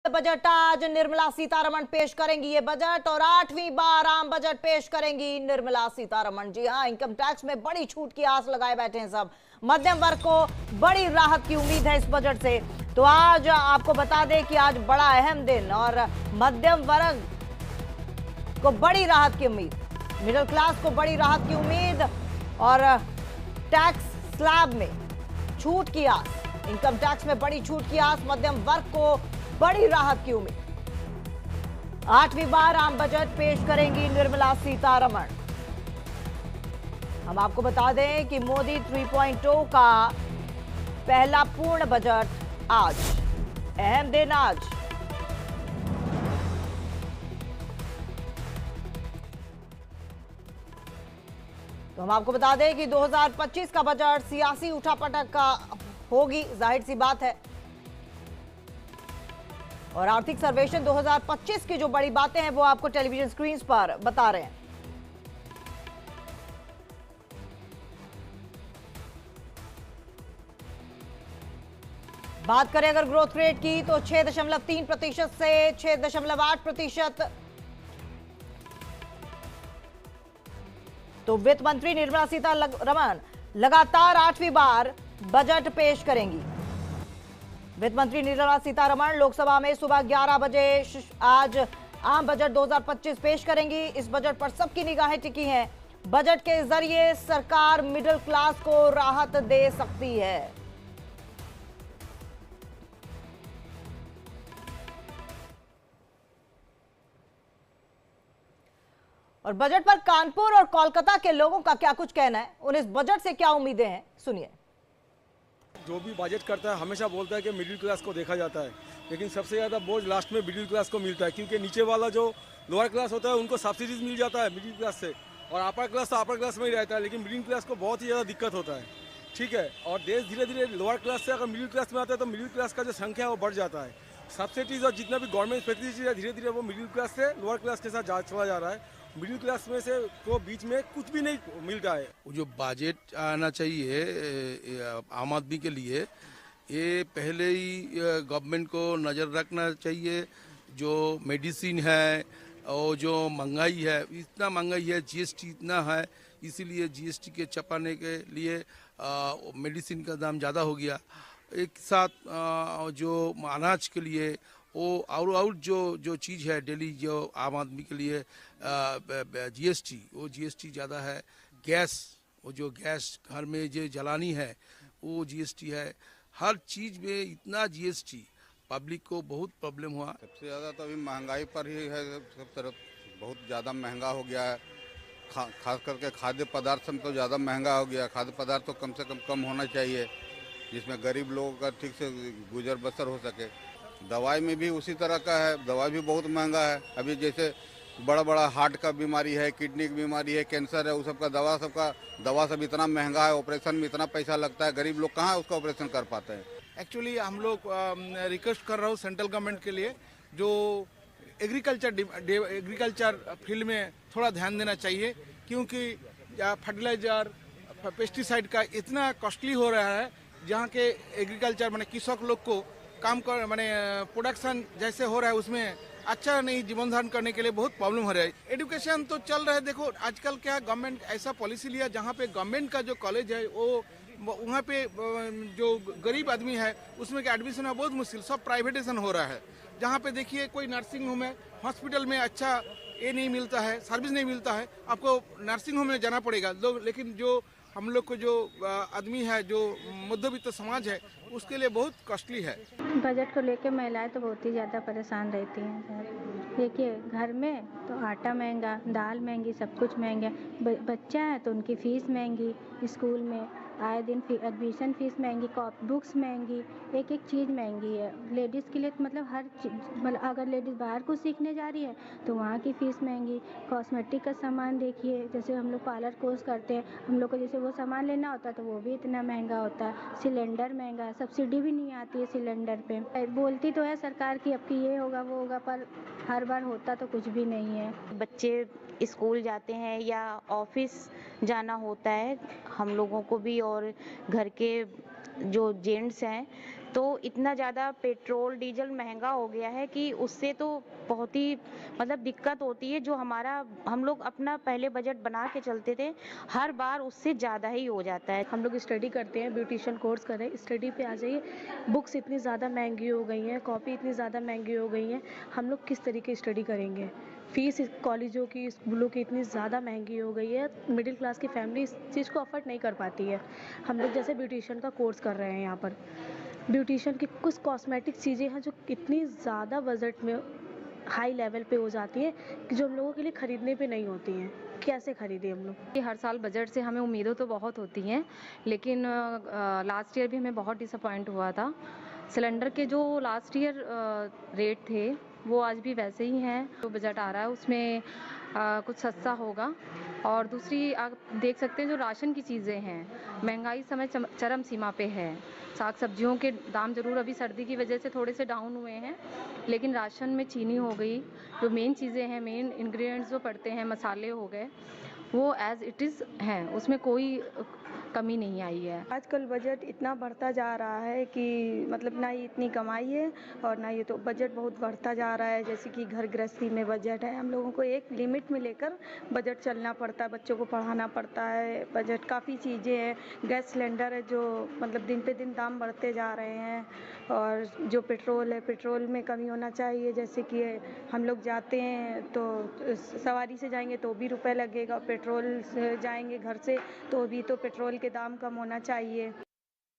Budget आज निर्मला सीतारमण पेश करेंगी ये बजट और 8वीं बार आम बजट पेश करेंगी निर्मला सीतारमण। जी हां, इनकम टैक्स में बड़ी छूट की आस लगाए बैठे हैं सब। मध्यम वर्ग को बड़ी राहत की उम्मीद है इस बजट से। तो आज आपको बता दें कि आज बड़ा अहम दिन और मध्यम वर्ग को बड़ी राहत की उम्मीद, मिडिल क्लास को बड़ी राहत की उम्मीद और टैक्स स्लैब में छूट की आस, इनकम टैक्स में बड़ी छूट की आस, मध्यम वर्ग को बड़ी राहत की उम्मीद। 8वीं बार आम बजट पेश करेंगी निर्मला सीतारमण। हम आपको बता दें कि मोदी 3.0 का पहला पूर्ण बजट आज, अहम दिन आज। तो हम आपको बता दें कि 2025 का बजट सियासी उठापटक का होगी, जाहिर सी बात है। और आर्थिक सर्वेक्षण 2025 की जो बड़ी बातें हैं वो आपको टेलीविजन स्क्रीन पर बता रहे हैं। बात करें अगर ग्रोथ रेट की तो 6.3% से 6.8%। तो वित्त मंत्री निर्मला सीतारमण लगातार 8वीं बार बजट पेश करेंगी। वित्त मंत्री निर्मला सीतारमण लोकसभा में सुबह 11 बजे आज आम बजट 2025 पेश करेंगी। इस बजट पर सबकी निगाहें टिकी हैं। बजट के जरिए सरकार मिडिल क्लास को राहत दे सकती है। और बजट पर कानपुर और कोलकाता के लोगों का क्या कुछ कहना है, उन्हें इस बजट से क्या उम्मीदें हैं, सुनिए। जो भी बजट करता है हमेशा बोलता है कि मिडिल क्लास को देखा जाता है, लेकिन सबसे ज़्यादा बोझ लास्ट में मिडिल क्लास को मिलता है, क्योंकि नीचे वाला जो लोअर क्लास होता है उनको सब्सिडीज मिल जाता है मिडिल क्लास से, और अपर क्लास तो अपर क्लास में ही रहता है, लेकिन मिडिल क्लास को बहुत ही ज़्यादा दिक्कत होता है। ठीक है, और देश धीरे धीरे लोअर क्लास से अगर मिडिल क्लास में आता है तो मिडिल क्लास का जो संख्या है वो बढ़ जाता है। सब्सिडीज और जितना भी गवर्नमेंट फैसिलिटीज है धीरे धीरे वो मिडिल क्लास से लोअर क्लास के साथ चला जा रहा है। मिडिल क्लास में से को बीच में कुछ भी नहीं मिल रहा है। जो बजट आना चाहिए आम आदमी के लिए, ये पहले ही गवर्नमेंट को नज़र रखना चाहिए। जो मेडिसिन है और जो महंगाई है, इतना महंगाई है, जीएसटी इतना है, इसीलिए जीएसटी के छपाने के लिए मेडिसिन का दाम ज़्यादा हो गया। एक साथ जो अनाज के लिए वो और जो चीज़ है डेली जो आम आदमी के लिए जीएसटी, वो जीएसटी ज़्यादा है। गैस, वो जो गैस घर में जो जलानी है वो जीएसटी है। हर चीज़ में इतना जीएसटी, पब्लिक को बहुत प्रॉब्लम हुआ। सबसे ज़्यादा तो अभी महंगाई पर ही है, सब तरफ बहुत ज़्यादा महंगा हो गया है। खास करके खाद्य पदार्थ में तो ज़्यादा महंगा हो गया। खाद्य पदार्थ तो कम से कम होना चाहिए, जिसमें गरीब लोगों का ठीक से गुजर बसर हो सके। दवाई में भी उसी तरह का है, दवाई भी बहुत महंगा है। अभी जैसे बड़ा हार्ट का बीमारी है, किडनी की बीमारी है, कैंसर है, उस सबका दवा सब इतना महंगा है, ऑपरेशन में इतना पैसा लगता है, गरीब लोग कहाँ उसका ऑपरेशन कर पाते हैं। एक्चुअली हम लोग रिक्वेस्ट कर रहा हूँ सेंट्रल गवर्नमेंट के लिए, जो एग्रीकल्चर फील्ड में थोड़ा ध्यान देना चाहिए, क्योंकि फर्टिलाइजर पेस्टिसाइड का इतना कॉस्टली हो रहा है, जहाँ के एग्रीकल्चर माने किसान लोग को काम कर माने प्रोडक्शन जैसे हो रहा है उसमें अच्छा नहीं, जीवन धारण करने के लिए बहुत प्रॉब्लम हो रहा है। एजुकेशन तो चल रहा है, देखो आजकल क्या गवर्नमेंट ऐसा पॉलिसी लिया जहाँ पे गवर्नमेंट का जो कॉलेज है वो वहाँ पे जो गरीब आदमी है उसमें का एडमिशन है बहुत मुश्किल, सब प्राइवेटेशन हो रहा है। जहाँ पे देखिए कोई नर्सिंग होम है, हॉस्पिटल में अच्छा ये नहीं मिलता है, सर्विस नहीं मिलता है, आपको नर्सिंग होम में जाना पड़ेगा। लेकिन जो हम लोग को जो आदमी है, जो मध्यवित्त समाज है, उसके लिए बहुत कॉस्टली है। बजट को लेकर महिलाएं तो बहुत ही ज़्यादा परेशान रहती हैं सर। देखिए घर में तो आटा महंगा, दाल महंगी, सब कुछ महंगा। बच्चा है तो उनकी फ़ीस महंगी, स्कूल में आए दिन एडमिशन फ़ीस महंगी, बुक्स महंगी, एक चीज़ महंगी है। लेडीज़ के लिए तो मतलब हर चीज़, मतलब अगर लेडीज़ बाहर कुछ सीखने जा रही है तो वहाँ की फ़ीस महंगी। कॉस्मेटिक का सामान देखिए, जैसे हम लोग पार्लर कोर्स करते हैं, हम लोग को जैसे वो सामान लेना होता है तो वो भी इतना महंगा होता है। सिलेंडर महंगा, सब्सिडी भी नहीं आती है सिलेंडर पे। बोलती तो है सरकार की अब की ये होगा वो होगा, पर हर बार होता तो कुछ भी नहीं है। बच्चे स्कूल जाते हैं या ऑफिस जाना होता है हम लोगों को भी, और घर के जो जेंट्स हैं तो इतना ज़्यादा पेट्रोल डीजल महंगा हो गया है कि उससे तो बहुत ही मतलब दिक्कत होती है। जो हम लोग अपना पहले बजट बना के चलते थे, हर बार उससे ज़्यादा ही हो जाता है। हम लोग स्टडी करते हैं, ब्यूटिशियन कोर्स कर रहे हैं, स्टडी पे आ जाइए, बुक्स इतनी ज़्यादा महंगी हो गई हैं, कॉपी इतनी ज़्यादा महंगी हो गई हैं, हम लोग किस तरीके स्टडी करेंगे। फीस कॉलेजों की, स्कूलों की इतनी ज़्यादा महंगी हो गई है, मिडिल क्लास की फैमिली इस चीज़ को अफोर्ड नहीं कर पाती है। हम लोग जैसे ब्यूटिशियन का कोर्स कर रहे हैं, यहाँ पर ब्यूटिशियन की कुछ कॉस्मेटिक चीज़ें हैं जो कितनी ज़्यादा बजट में हाई लेवल पे हो जाती हैं कि जो हम लोगों के लिए ख़रीदने पे नहीं होती हैं। कैसे खरीदें हम लोग। हर साल बजट से हमें उम्मीदें तो बहुत होती हैं, लेकिन लास्ट ईयर भी हमें बहुत डिसअपॉइंट हुआ था। सिलेंडर के जो लास्ट ईयर रेट थे वो आज भी वैसे ही हैं। जो बजट आ रहा है उसमें कुछ सस्ता होगा। और दूसरी आप देख सकते हैं जो राशन की चीज़ें हैं, महंगाई समय चरम सीमा पे है। साग सब्जियों के दाम ज़रूर अभी सर्दी की वजह से थोड़े से डाउन हुए हैं, लेकिन राशन में चीनी हो गई, जो मेन चीज़ें हैं, मेन इंग्रेडिएंट्स जो पड़ते हैं, मसाले हो गए, वो एज़ इट इज़ हैं, उसमें कोई कमी नहीं आई है। आजकल बजट इतना बढ़ता जा रहा है कि मतलब ना ही इतनी कमाई है और ना ही तो बजट बहुत बढ़ता जा रहा है। जैसे कि घर गृहस्थी में बजट है, हम लोगों को एक लिमिट में लेकर बजट चलना पड़ता है, बच्चों को पढ़ाना पड़ता है। बजट काफ़ी चीज़ें हैं, गैस सिलेंडर है जो मतलब दिन पे दिन दाम बढ़ते जा रहे हैं। और जो पेट्रोल है, पेट्रोल में कमी होना चाहिए। जैसे कि हम लोग जाते हैं तो सवारी से जाएंगे तो भी रुपए लगेगा, पेट्रोल से जाएंगे घर से तो भी तो पेट्रोल के दाम कम होना चाहिए।